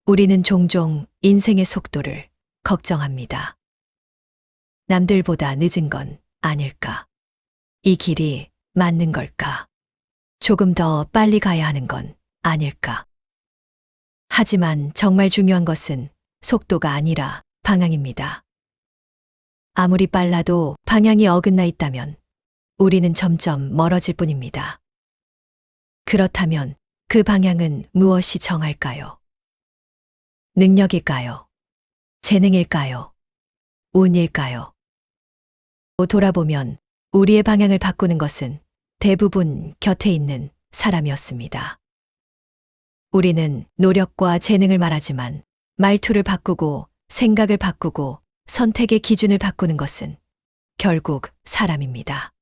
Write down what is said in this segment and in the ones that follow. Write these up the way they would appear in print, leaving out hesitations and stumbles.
우리는 종종 인생의 속도를 걱정합니다. 남들보다 늦은 건 아닐까? 이 길이 맞는 걸까? 조금 더 빨리 가야 하는 건 아닐까? 하지만 정말 중요한 것은 속도가 아니라 방향입니다. 아무리 빨라도 방향이 어긋나 있다면 우리는 점점 멀어질 뿐입니다. 그렇다면 그 방향은 무엇이 정할까요? 능력일까요? 재능일까요? 운일까요? 돌아보면 우리의 방향을 바꾸는 것은 대부분 곁에 있는 사람이었습니다. 우리는 노력과 재능을 말하지만 말투를 바꾸고 생각을 바꾸고 선택의 기준을 바꾸는 것은 결국 사람입니다.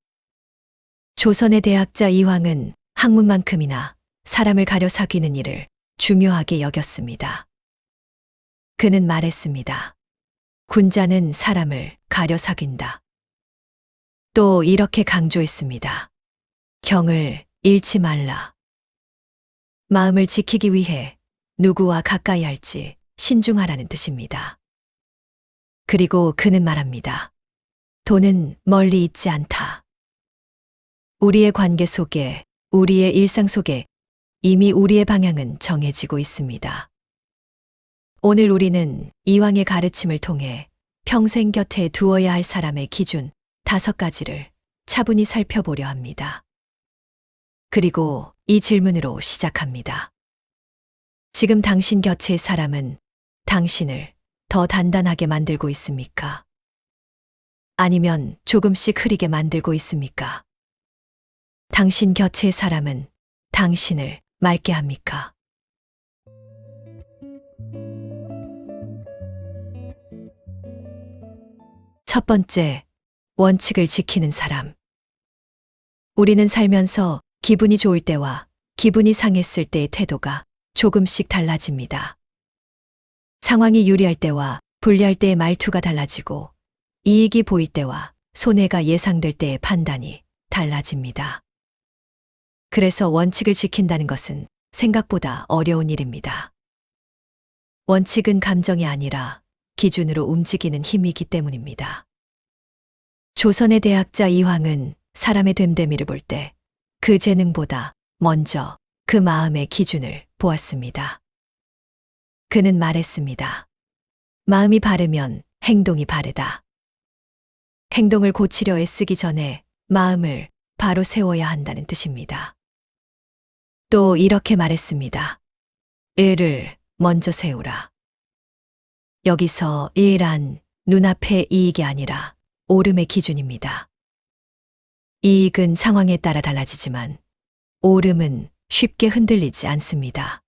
조선의 대학자 이황은 학문만큼이나 사람을 가려 사귀는 일을 중요하게 여겼습니다. 그는 말했습니다. 군자는 사람을 가려 사귄다. 또 이렇게 강조했습니다. 경을 잃지 말라. 마음을 지키기 위해 누구와 가까이 할지 신중하라는 뜻입니다. 그리고 그는 말합니다. 돈은 멀리 있지 않다. 우리의 관계 속에, 우리의 일상 속에 이미 우리의 방향은 정해지고 있습니다. 오늘 우리는 이황의 가르침을 통해 평생 곁에 두어야 할 사람의 기준 5가지를 차분히 살펴보려 합니다. 그리고 이 질문으로 시작합니다. 지금 당신 곁의 사람은 당신을 더 단단하게 만들고 있습니까? 아니면 조금씩 흐리게 만들고 있습니까? 당신 곁의 사람은 당신을 맑게 합니까? 첫 번째, 원칙을 지키는 사람. 우리는 살면서 기분이 좋을 때와 기분이 상했을 때의 태도가 조금씩 달라집니다. 상황이 유리할 때와 불리할 때의 말투가 달라지고 이익이 보일 때와 손해가 예상될 때의 판단이 달라집니다. 그래서 원칙을 지킨다는 것은 생각보다 어려운 일입니다. 원칙은 감정이 아니라 기준으로 움직이는 힘이기 때문입니다. 조선의 대학자 이황은 사람의 됨됨이를 볼 때 그 재능보다 먼저 그 마음의 기준을 보았습니다. 그는 말했습니다. 마음이 바르면 행동이 바르다. 행동을 고치려 애쓰기 전에 마음을 바로 세워야 한다는 뜻입니다. 또 이렇게 말했습니다. 을을 먼저 세우라. 여기서 일란 눈앞의 이익이 아니라 옳음의 기준입니다. 이익은 상황에 따라 달라지지만 옳음은 쉽게 흔들리지 않습니다.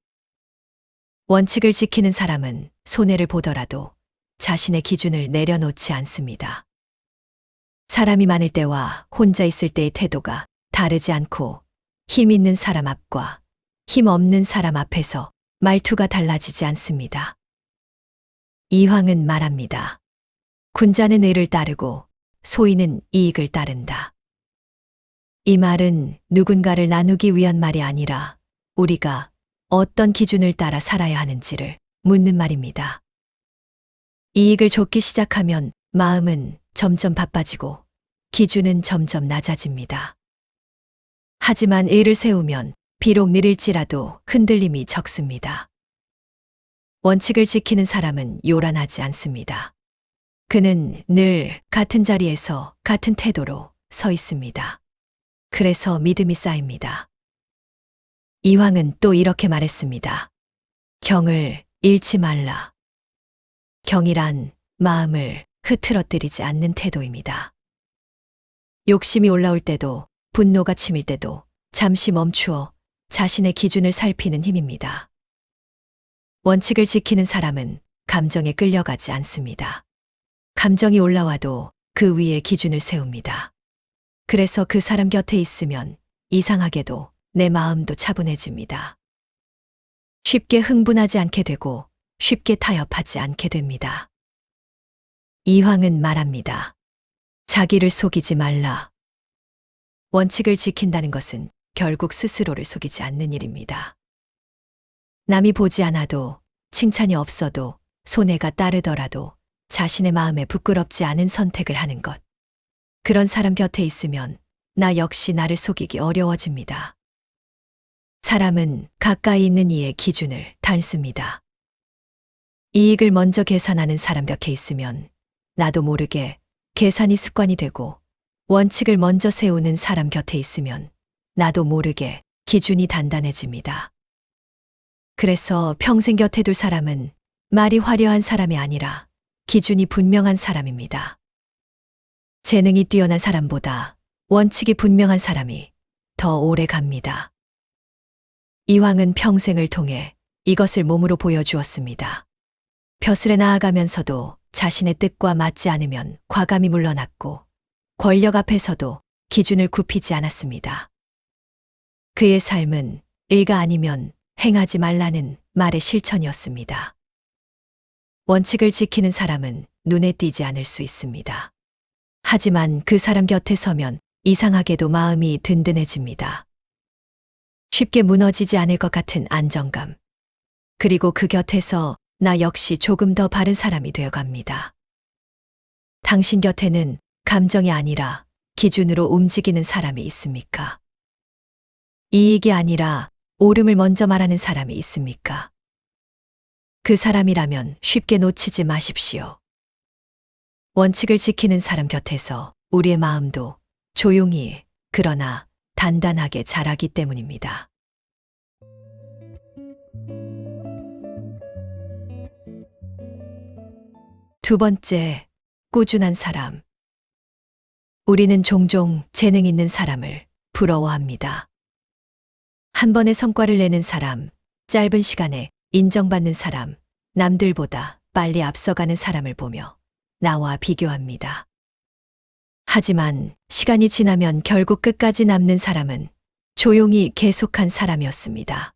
원칙을 지키는 사람은 손해를 보더라도 자신의 기준을 내려놓지 않습니다. 사람이 많을 때와 혼자 있을 때의 태도가 다르지 않고 힘 있는 사람 앞과 힘 없는 사람 앞에서 말투가 달라지지 않습니다. 이황은 말합니다. 군자는 의를 따르고 소인은 이익을 따른다. 이 말은 누군가를 나누기 위한 말이 아니라 우리가 어떤 기준을 따라 살아야 하는지를 묻는 말입니다. 이익을 좇기 시작하면 마음은 점점 바빠지고 기준은 점점 낮아집니다. 하지만 의를 세우면 비록 느릴지라도 흔들림이 적습니다. 원칙을 지키는 사람은 요란하지 않습니다. 그는 늘 같은 자리에서 같은 태도로 서 있습니다. 그래서 믿음이 쌓입니다. 이황은 또 이렇게 말했습니다. 경을 잃지 말라. 경이란 마음을 흐트러뜨리지 않는 태도입니다. 욕심이 올라올 때도 분노가 치밀 때도 잠시 멈추어 자신의 기준을 살피는 힘입니다. 원칙을 지키는 사람은 감정에 끌려가지 않습니다. 감정이 올라와도 그 위에 기준을 세웁니다. 그래서 그 사람 곁에 있으면 이상하게도 내 마음도 차분해집니다. 쉽게 흥분하지 않게 되고 쉽게 타협하지 않게 됩니다. 이황은 말합니다. 자기를 속이지 말라. 원칙을 지킨다는 것은 결국 스스로를 속이지 않는 일입니다. 남이 보지 않아도, 칭찬이 없어도, 손해가 따르더라도 자신의 마음에 부끄럽지 않은 선택을 하는 것. 그런 사람 곁에 있으면 나 역시 나를 속이기 어려워집니다. 사람은 가까이 있는 이의 기준을 닮습니다. 이익을 먼저 계산하는 사람 곁에 있으면 나도 모르게 계산이 습관이 되고, 원칙을 먼저 세우는 사람 곁에 있으면 나도 모르게 기준이 단단해집니다. 그래서 평생 곁에 둘 사람은 말이 화려한 사람이 아니라 기준이 분명한 사람입니다. 재능이 뛰어난 사람보다 원칙이 분명한 사람이 더 오래 갑니다. 이황은 평생을 통해 이것을 몸으로 보여주었습니다. 벼슬에 나아가면서도 자신의 뜻과 맞지 않으면 과감히 물러났고, 권력 앞에서도 기준을 굽히지 않았습니다. 그의 삶은 의가 아니면 행하지 말라는 말의 실천이었습니다. 원칙을 지키는 사람은 눈에 띄지 않을 수 있습니다. 하지만 그 사람 곁에 서면 이상하게도 마음이 든든해집니다. 쉽게 무너지지 않을 것 같은 안정감. 그리고 그 곁에서 나 역시 조금 더 바른 사람이 되어갑니다. 당신 곁에는 감정이 아니라 기준으로 움직이는 사람이 있습니까? 이익이 아니라 옳음을 먼저 말하는 사람이 있습니까? 그 사람이라면 쉽게 놓치지 마십시오. 원칙을 지키는 사람 곁에서 우리의 마음도 조용히, 그러나 단단하게 자라기 때문입니다. 두 번째, 꾸준한 사람. 우리는 종종 재능 있는 사람을 부러워합니다. 한 번에 성과를 내는 사람, 짧은 시간에 인정받는 사람, 남들보다 빨리 앞서가는 사람을 보며 나와 비교합니다. 하지만 시간이 지나면 결국 끝까지 남는 사람은 조용히 계속한 사람이었습니다.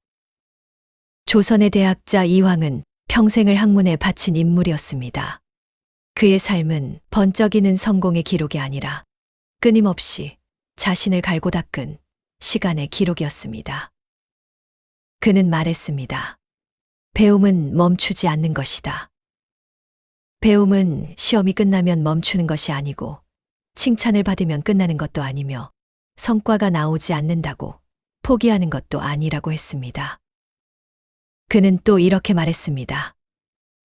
조선의 대학자 이황은 평생을 학문에 바친 인물이었습니다. 그의 삶은 번쩍이는 성공의 기록이 아니라 끊임없이 자신을 갈고 닦은 시간의 기록이었습니다. 그는 말했습니다. 배움은 멈추지 않는 것이다. 배움은 시험이 끝나면 멈추는 것이 아니고, 칭찬을 받으면 끝나는 것도 아니며, 성과가 나오지 않는다고 포기하는 것도 아니라고 했습니다. 그는 또 이렇게 말했습니다.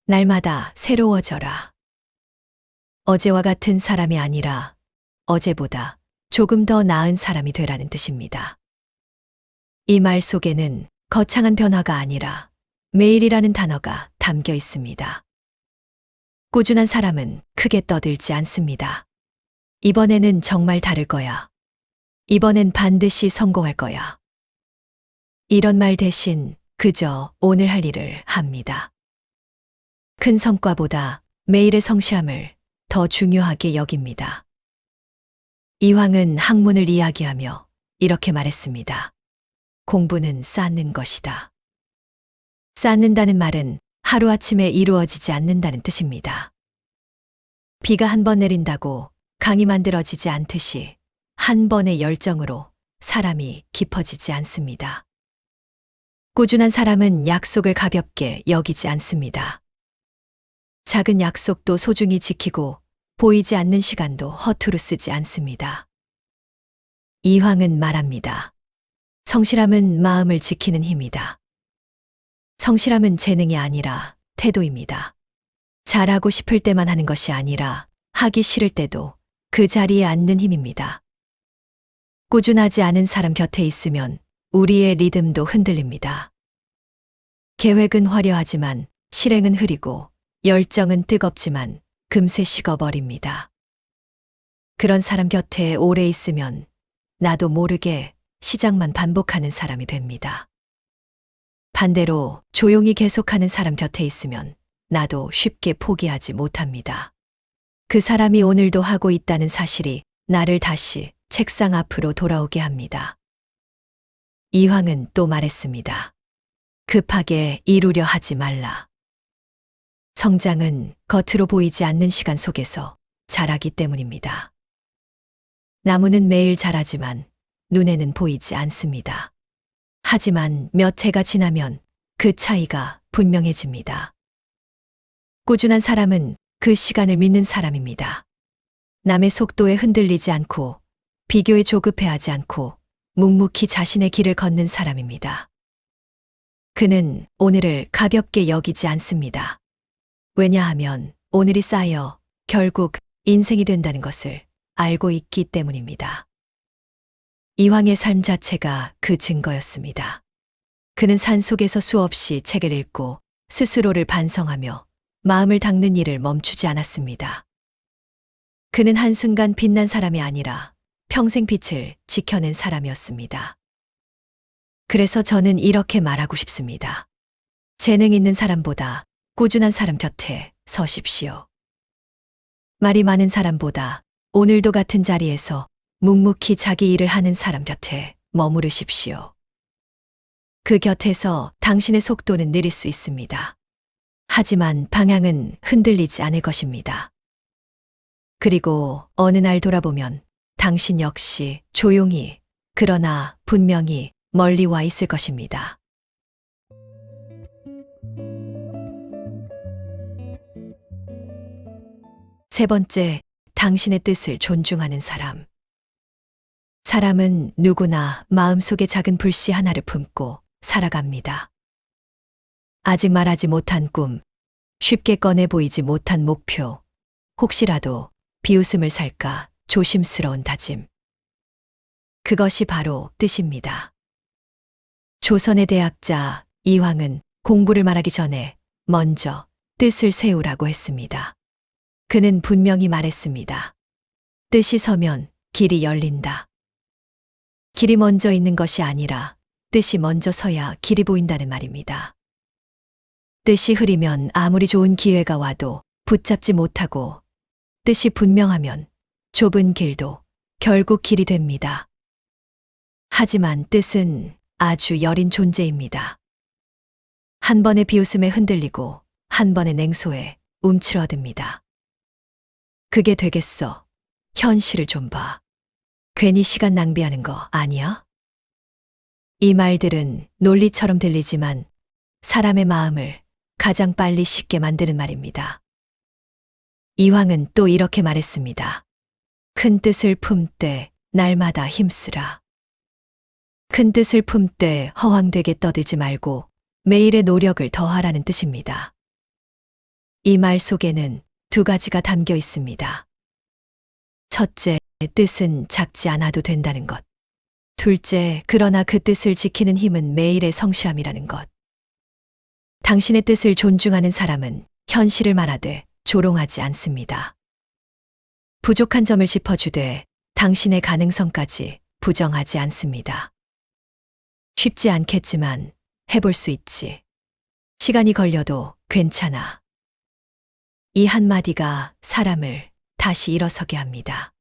날마다 새로워져라. 어제와 같은 사람이 아니라 어제보다 조금 더 나은 사람이 되라는 뜻입니다. 이 말 속에는 거창한 변화가 아니라 매일이라는 단어가 담겨 있습니다. 꾸준한 사람은 크게 떠들지 않습니다. 이번에는 정말 다를 거야. 이번엔 반드시 성공할 거야. 이런 말 대신 그저 오늘 할 일을 합니다. 큰 성과보다 매일의 성실함을 더 중요하게 여깁니다. 이황은 학문을 이야기하며 이렇게 말했습니다. 공부는 쌓는 것이다. 쌓는다는 말은 하루아침에 이루어지지 않는다는 뜻입니다. 비가 한 번 내린다고 강이 만들어지지 않듯이 한 번의 열정으로 사람이 깊어지지 않습니다. 꾸준한 사람은 약속을 가볍게 여기지 않습니다. 작은 약속도 소중히 지키고 보이지 않는 시간도 허투루 쓰지 않습니다. 이황은 말합니다. 성실함은 마음을 지키는 힘이다. 성실함은 재능이 아니라 태도입니다. 잘하고 싶을 때만 하는 것이 아니라 하기 싫을 때도 그 자리에 앉는 힘입니다. 꾸준하지 않은 사람 곁에 있으면 우리의 리듬도 흔들립니다. 계획은 화려하지만 실행은 흐리고, 열정은 뜨겁지만 금세 식어버립니다. 그런 사람 곁에 오래 있으면 나도 모르게 시작만 반복하는 사람이 됩니다. 반대로 조용히 계속하는 사람 곁에 있으면 나도 쉽게 포기하지 못합니다. 그 사람이 오늘도 하고 있다는 사실이 나를 다시 책상 앞으로 돌아오게 합니다. 이황은 또 말했습니다. 급하게 이루려 하지 말라. 성장은 겉으로 보이지 않는 시간 속에서 자라기 때문입니다. 나무는 매일 자라지만 눈에는 보이지 않습니다. 하지만 몇 해가 지나면 그 차이가 분명해집니다. 꾸준한 사람은 그 시간을 믿는 사람입니다. 남의 속도에 흔들리지 않고 비교에 조급해하지 않고 묵묵히 자신의 길을 걷는 사람입니다. 그는 오늘을 가볍게 여기지 않습니다. 왜냐하면 오늘이 쌓여 결국 인생이 된다는 것을 알고 있기 때문입니다. 이황의 삶 자체가 그 증거였습니다. 그는 산속에서 수없이 책을 읽고 스스로를 반성하며 마음을 닦는 일을 멈추지 않았습니다. 그는 한순간 빛난 사람이 아니라 평생 빛을 지켜낸 사람이었습니다. 그래서 저는 이렇게 말하고 싶습니다. 재능 있는 사람보다 꾸준한 사람 곁에 서십시오. 말이 많은 사람보다 오늘도 같은 자리에서 묵묵히 자기 일을 하는 사람 곁에 머무르십시오. 그 곁에서 당신의 속도는 느릴 수 있습니다. 하지만 방향은 흔들리지 않을 것입니다. 그리고 어느 날 돌아보면 당신 역시 조용히, 그러나 분명히 멀리 와 있을 것입니다. 세 번째, 당신의 뜻을 존중하는 사람. 사람은 누구나 마음속에 작은 불씨 하나를 품고 살아갑니다. 아직 말하지 못한 꿈, 쉽게 꺼내 보이지 못한 목표, 혹시라도 비웃음을 살까 조심스러운 다짐. 그것이 바로 뜻입니다. 조선의 대학자 이황은 공부를 말하기 전에 먼저 뜻을 세우라고 했습니다. 그는 분명히 말했습니다. 뜻이 서면 길이 열린다. 길이 먼저 있는 것이 아니라 뜻이 먼저 서야 길이 보인다는 말입니다. 뜻이 흐리면 아무리 좋은 기회가 와도 붙잡지 못하고 뜻이 분명하면 좁은 길도 결국 길이 됩니다. 하지만 뜻은 아주 여린 존재입니다. 한 번의 비웃음에 흔들리고 한 번의 냉소에 움츠러듭니다. 그게 되겠어. 현실을 좀 봐. 괜히 시간 낭비하는 거 아니야? 이 말들은 논리처럼 들리지만 사람의 마음을 가장 빨리 쉽게 만드는 말입니다. 이황은 또 이렇게 말했습니다. 큰 뜻을 품되 날마다 힘쓰라. 큰 뜻을 품되 허황되게 떠들지 말고 매일의 노력을 더하라는 뜻입니다. 이 말 속에는 두 가지가 담겨 있습니다. 첫째, 뜻은 작지 않아도 된다는 것. 둘째, 그러나 그 뜻을 지키는 힘은 매일의 성실함이라는 것. 당신의 뜻을 존중하는 사람은 현실을 말하되 조롱하지 않습니다. 부족한 점을 짚어주되 당신의 가능성까지 부정하지 않습니다. 쉽지 않겠지만 해볼 수 있지. 시간이 걸려도 괜찮아. 이 한마디가 사람을 다시 일어서게 합니다.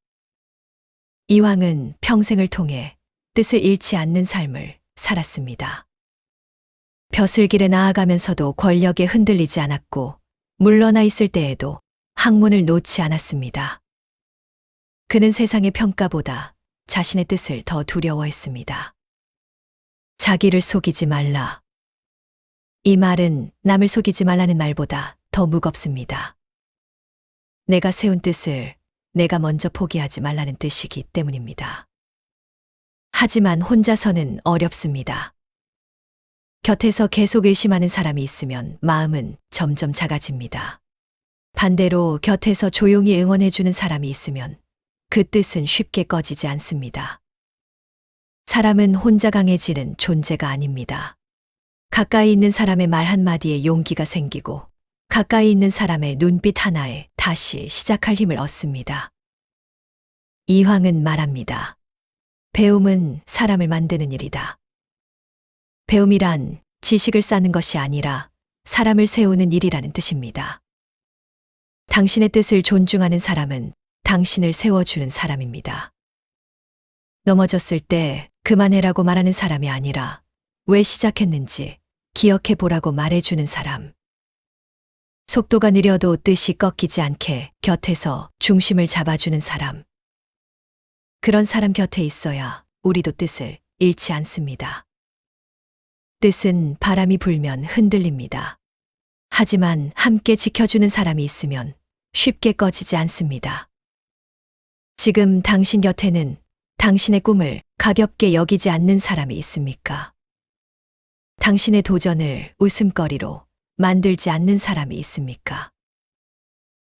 이황은 평생을 통해 뜻을 잃지 않는 삶을 살았습니다. 벼슬길에 나아가면서도 권력에 흔들리지 않았고 물러나 있을 때에도 학문을 놓지 않았습니다. 그는 세상의 평가보다 자신의 뜻을 더 두려워했습니다. 자기를 속이지 말라. 이 말은 남을 속이지 말라는 말보다 더 무겁습니다. 내가 세운 뜻을 내가 먼저 포기하지 말라는 뜻이기 때문입니다. 하지만 혼자서는 어렵습니다. 곁에서 계속 의심하는 사람이 있으면 마음은 점점 작아집니다. 반대로 곁에서 조용히 응원해주는 사람이 있으면 그 뜻은 쉽게 꺼지지 않습니다. 사람은 혼자 강해지는 존재가 아닙니다. 가까이 있는 사람의 말 한마디에 용기가 생기고 가까이 있는 사람의 눈빛 하나에 다시 시작할 힘을 얻습니다. 이황은 말합니다. 배움은 사람을 만드는 일이다. 배움이란 지식을 쌓는 것이 아니라 사람을 세우는 일이라는 뜻입니다. 당신의 뜻을 존중하는 사람은 당신을 세워주는 사람입니다. 넘어졌을 때 그만해라고 말하는 사람이 아니라 왜 시작했는지 기억해 보라고 말해주는 사람. 속도가 느려도 뜻이 꺾이지 않게 곁에서 중심을 잡아주는 사람. 그런 사람 곁에 있어야 우리도 뜻을 잃지 않습니다. 뜻은 바람이 불면 흔들립니다. 하지만 함께 지켜주는 사람이 있으면 쉽게 꺼지지 않습니다. 지금 당신 곁에는 당신의 꿈을 가볍게 여기지 않는 사람이 있습니까? 당신의 도전을 웃음거리로 만들지 않는 사람이 있습니까?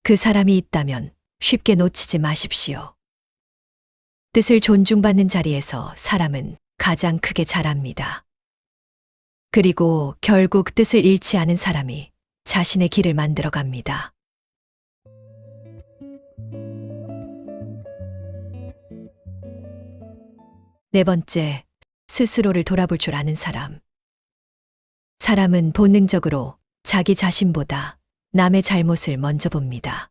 그 사람이 있다면 쉽게 놓치지 마십시오. 뜻을 존중받는 자리에서 사람은 가장 크게 자랍니다. 그리고 결국 뜻을 잃지 않은 사람이 자신의 길을 만들어 갑니다. 네 번째, 스스로를 돌아볼 줄 아는 사람. 사람은 본능적으로 자기 자신보다 남의 잘못을 먼저 봅니다.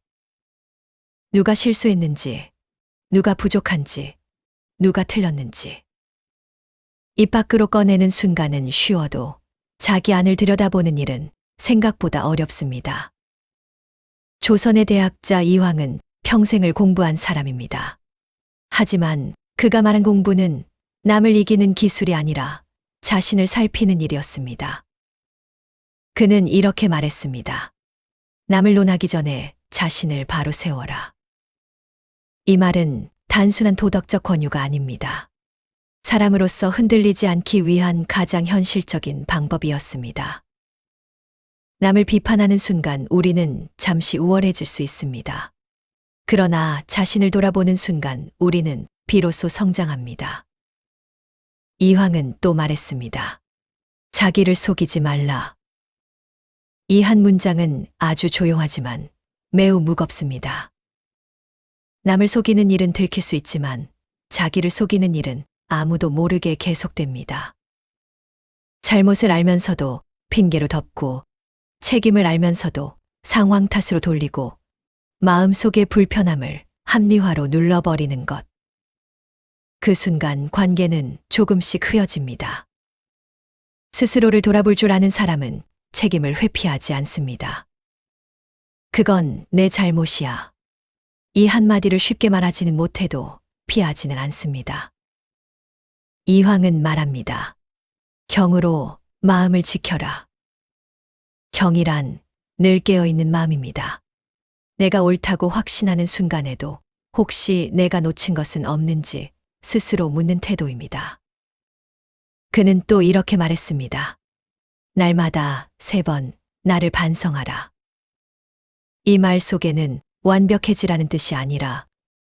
누가 실수했는지, 누가 부족한지, 누가 틀렸는지. 입 밖으로 꺼내는 순간은 쉬워도 자기 안을 들여다보는 일은 생각보다 어렵습니다. 조선의 대학자 이황은 평생을 공부한 사람입니다. 하지만 그가 말한 공부는 남을 이기는 기술이 아니라 자신을 살피는 일이었습니다. 그는 이렇게 말했습니다. 남을 논하기 전에 자신을 바로 세워라. 이 말은 단순한 도덕적 권유가 아닙니다. 사람으로서 흔들리지 않기 위한 가장 현실적인 방법이었습니다. 남을 비판하는 순간 우리는 잠시 우월해질 수 있습니다. 그러나 자신을 돌아보는 순간 우리는 비로소 성장합니다. 이황은 또 말했습니다. 자기를 속이지 말라. 이 한 문장은 아주 조용하지만 매우 무겁습니다. 남을 속이는 일은 들킬 수 있지만 자기를 속이는 일은 아무도 모르게 계속됩니다. 잘못을 알면서도 핑계로 덮고 책임을 알면서도 상황 탓으로 돌리고 마음속의 불편함을 합리화로 눌러버리는 것. 그 순간 관계는 조금씩 흐려집니다. 스스로를 돌아볼 줄 아는 사람은 책임을 회피하지 않습니다. 그건 내 잘못이야. 이 한마디를 쉽게 말하지는 못해도 피하지는 않습니다. 이황은 말합니다. 경으로 마음을 지켜라. 경이란 늘 깨어있는 마음입니다. 내가 옳다고 확신하는 순간에도 혹시 내가 놓친 것은 없는지 스스로 묻는 태도입니다. 그는 또 이렇게 말했습니다. 날마다 3번 나를 반성하라. 이 말 속에는 완벽해지라는 뜻이 아니라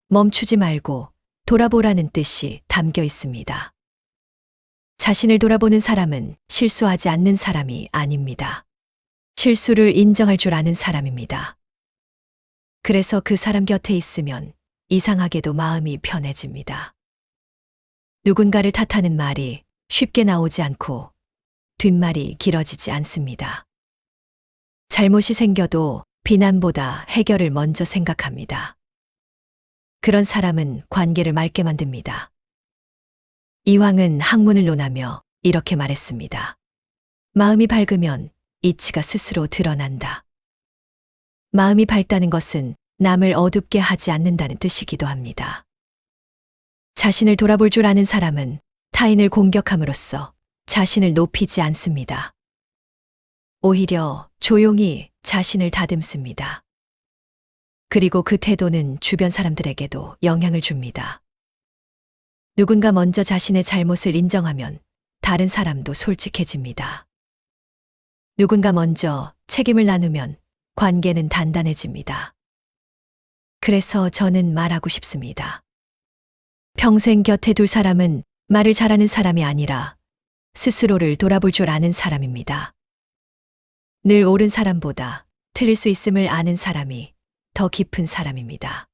멈추지 말고 돌아보라는 뜻이 담겨 있습니다. 자신을 돌아보는 사람은 실수하지 않는 사람이 아닙니다. 실수를 인정할 줄 아는 사람입니다. 그래서 그 사람 곁에 있으면 이상하게도 마음이 편해집니다. 누군가를 탓하는 말이 쉽게 나오지 않고 뒷말이 길어지지 않습니다. 잘못이 생겨도 비난보다 해결을 먼저 생각합니다. 그런 사람은 관계를 맑게 만듭니다. 이황은 학문을 논하며 이렇게 말했습니다. 마음이 밝으면 이치가 스스로 드러난다. 마음이 밝다는 것은 남을 어둡게 하지 않는다는 뜻이기도 합니다. 자신을 돌아볼 줄 아는 사람은 타인을 공격함으로써 자신을 높이지 않습니다. 오히려 조용히 자신을 다듬습니다. 그리고 그 태도는 주변 사람들에게도 영향을 줍니다. 누군가 먼저 자신의 잘못을 인정하면 다른 사람도 솔직해집니다. 누군가 먼저 책임을 나누면 관계는 단단해집니다. 그래서 저는 말하고 싶습니다. 평생 곁에 둘 사람은 말을 잘하는 사람이 아니라 스스로를 돌아볼 줄 아는 사람입니다. 늘 옳은 사람보다 틀릴 수 있음을 아는 사람이 더 깊은 사람입니다.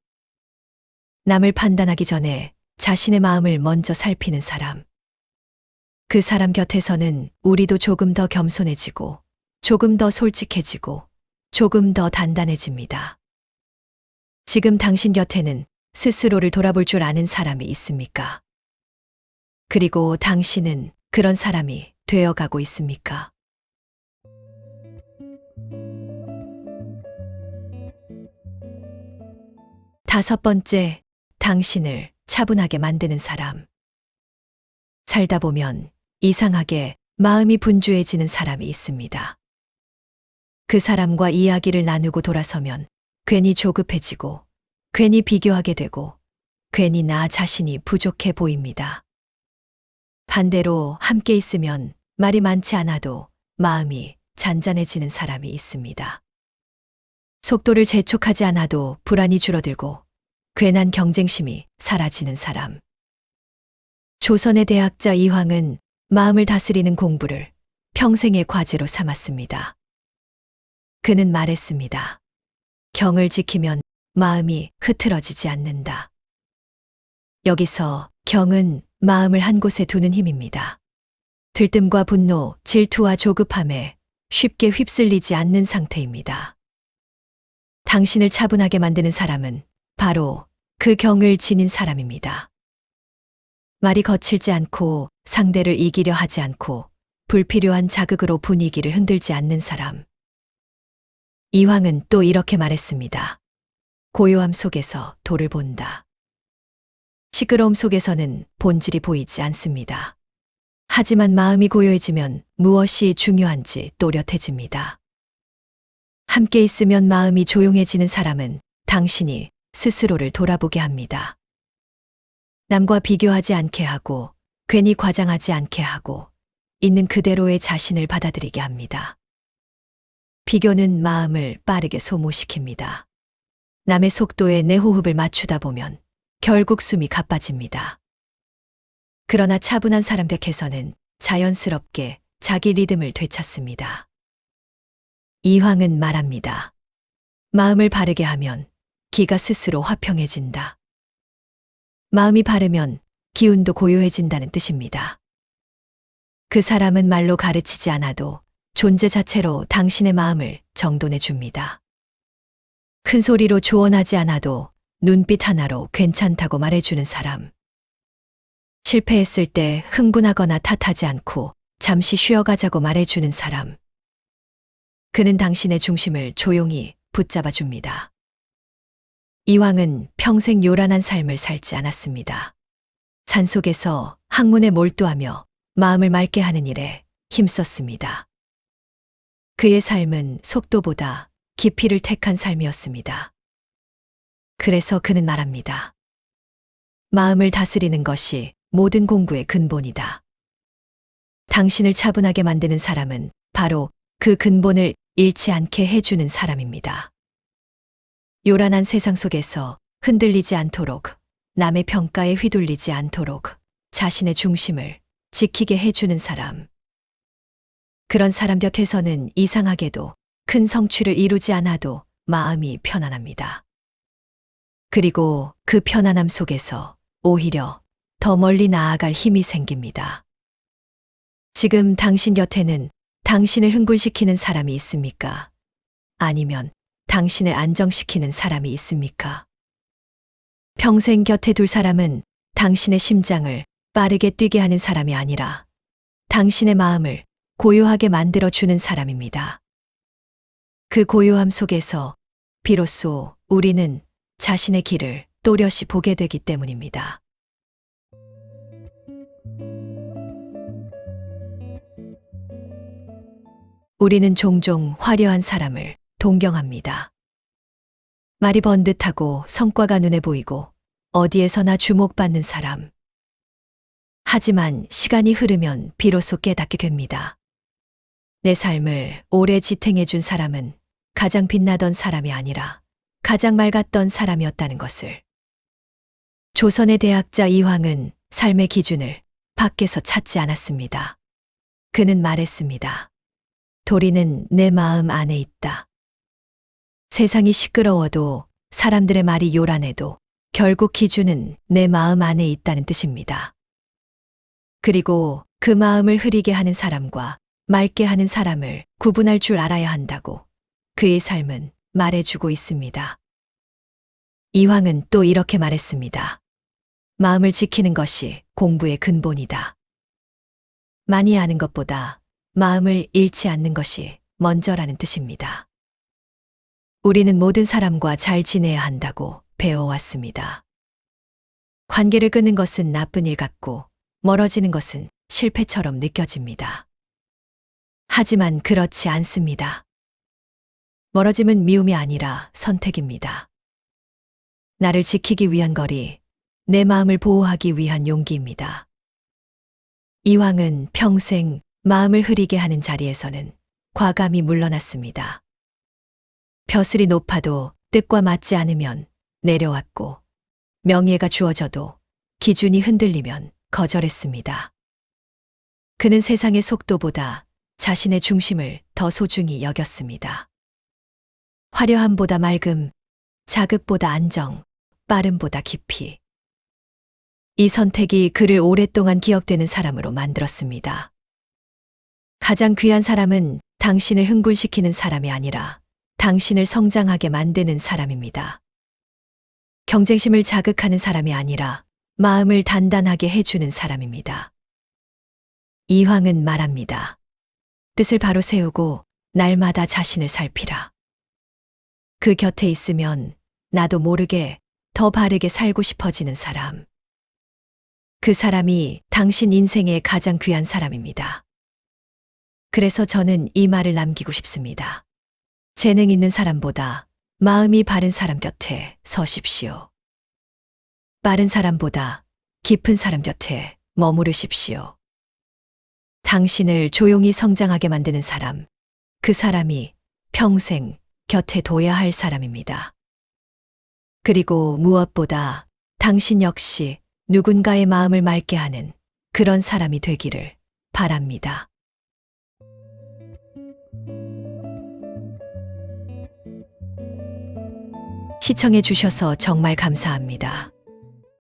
남을 판단하기 전에 자신의 마음을 먼저 살피는 사람. 그 사람 곁에서는 우리도 조금 더 겸손해지고, 조금 더 솔직해지고, 조금 더 단단해집니다. 지금 당신 곁에는 스스로를 돌아볼 줄 아는 사람이 있습니까? 그리고 당신은 그런 사람이 되어가고 있습니까? 다섯 번째, 당신을 차분하게 만드는 사람. 살다 보면 이상하게 마음이 분주해지는 사람이 있습니다. 그 사람과 이야기를 나누고 돌아서면 괜히 조급해지고, 괜히 비교하게 되고, 괜히 나 자신이 부족해 보입니다. 반대로 함께 있으면 말이 많지 않아도 마음이 잔잔해지는 사람이 있습니다. 속도를 재촉하지 않아도 불안이 줄어들고 괜한 경쟁심이 사라지는 사람. 조선의 대학자 이황은 마음을 다스리는 공부를 평생의 과제로 삼았습니다. 그는 말했습니다. 경을 지키면 마음이 흐트러지지 않는다. 여기서 경은 마음을 한 곳에 두는 힘입니다. 들뜸과 분노, 질투와 조급함에 쉽게 휩쓸리지 않는 상태입니다. 당신을 차분하게 만드는 사람은 바로 그 경을 지닌 사람입니다. 말이 거칠지 않고 상대를 이기려 하지 않고 불필요한 자극으로 분위기를 흔들지 않는 사람. 이황은 또 이렇게 말했습니다. 고요함 속에서 도를 본다. 시끄러움 속에서는 본질이 보이지 않습니다. 하지만 마음이 고요해지면 무엇이 중요한지 또렷해집니다. 함께 있으면 마음이 조용해지는 사람은 당신이 스스로를 돌아보게 합니다. 남과 비교하지 않게 하고, 괜히 과장하지 않게 하고, 있는 그대로의 자신을 받아들이게 합니다. 비교는 마음을 빠르게 소모시킵니다. 남의 속도에 내 호흡을 맞추다 보면 결국 숨이 가빠집니다. 그러나 차분한 사람 댁에서는 자연스럽게 자기 리듬을 되찾습니다. 이황은 말합니다. 마음을 바르게 하면 기가 스스로 화평해진다. 마음이 바르면 기운도 고요해진다는 뜻입니다. 그 사람은 말로 가르치지 않아도 존재 자체로 당신의 마음을 정돈해 줍니다. 큰 소리로 조언하지 않아도 눈빛 하나로 괜찮다고 말해주는 사람. 실패했을 때 흥분하거나 탓하지 않고 잠시 쉬어가자고 말해주는 사람. 그는 당신의 중심을 조용히 붙잡아 줍니다. 이황은 평생 요란한 삶을 살지 않았습니다. 산속에서 학문에 몰두하며 마음을 맑게 하는 일에 힘썼습니다. 그의 삶은 속도보다 깊이를 택한 삶이었습니다. 그래서 그는 말합니다. 마음을 다스리는 것이 모든 공부의 근본이다. 당신을 차분하게 만드는 사람은 바로 그 근본을 잃지 않게 해주는 사람입니다. 요란한 세상 속에서 흔들리지 않도록, 남의 평가에 휘둘리지 않도록 자신의 중심을 지키게 해주는 사람. 그런 사람 곁에서는 이상하게도 큰 성취를 이루지 않아도 마음이 편안합니다. 그리고 그 편안함 속에서 오히려 더 멀리 나아갈 힘이 생깁니다. 지금 당신 곁에는 당신을 흥분시키는 사람이 있습니까? 아니면 당신을 안정시키는 사람이 있습니까? 평생 곁에 둘 사람은 당신의 심장을 빠르게 뛰게 하는 사람이 아니라 당신의 마음을 고요하게 만들어주는 사람입니다. 그 고요함 속에서 비로소 우리는 자신의 길을 또렷이 보게 되기 때문입니다. 우리는 종종 화려한 사람을 동경합니다. 말이 번듯하고 성과가 눈에 보이고 어디에서나 주목받는 사람. 하지만 시간이 흐르면 비로소 깨닫게 됩니다. 내 삶을 오래 지탱해준 사람은 가장 빛나던 사람이 아니라 가장 맑았던 사람이었다는 것을. 조선의 대학자 이황은 삶의 기준을 밖에서 찾지 않았습니다. 그는 말했습니다. 도리는 내 마음 안에 있다. 세상이 시끄러워도 사람들의 말이 요란해도 결국 기준은 내 마음 안에 있다는 뜻입니다. 그리고 그 마음을 흐리게 하는 사람과 맑게 하는 사람을 구분할 줄 알아야 한다고 그의 삶은 말해주고 있습니다. 이황은 또 이렇게 말했습니다. 마음을 지키는 것이 공부의 근본이다. 많이 아는 것보다 마음을 잃지 않는 것이 먼저라는 뜻입니다. 우리는 모든 사람과 잘 지내야 한다고 배워왔습니다. 관계를 끊는 것은 나쁜 일 같고 멀어지는 것은 실패처럼 느껴집니다. 하지만 그렇지 않습니다. 멀어짐은 미움이 아니라 선택입니다. 나를 지키기 위한 거리, 내 마음을 보호하기 위한 용기입니다. 이왕은 평생 마음을 흐리게 하는 자리에서는 과감히 물러났습니다. 벼슬이 높아도 뜻과 맞지 않으면 내려왔고, 명예가 주어져도 기준이 흔들리면 거절했습니다. 그는 세상의 속도보다 자신의 중심을 더 소중히 여겼습니다. 화려함보다 맑음, 자극보다 안정, 빠름보다 깊이. 이 선택이 그를 오랫동안 기억되는 사람으로 만들었습니다. 가장 귀한 사람은 당신을 흥분시키는 사람이 아니라 당신을 성장하게 만드는 사람입니다. 경쟁심을 자극하는 사람이 아니라 마음을 단단하게 해주는 사람입니다. 이황은 말합니다. 뜻을 바로 세우고 날마다 자신을 살피라. 그 곁에 있으면 나도 모르게 더 바르게 살고 싶어지는 사람. 그 사람이 당신 인생의 가장 귀한 사람입니다. 그래서 저는 이 말을 남기고 싶습니다. 재능 있는 사람보다 마음이 바른 사람 곁에 서십시오. 빠른 사람보다 깊은 사람 곁에 머무르십시오. 당신을 조용히 성장하게 만드는 사람, 그 사람이 평생 곁에 둬야 할 사람입니다. 그리고 무엇보다 당신 역시 누군가의 마음을 맑게 하는 그런 사람이 되기를 바랍니다. 시청해 주셔서 정말 감사합니다.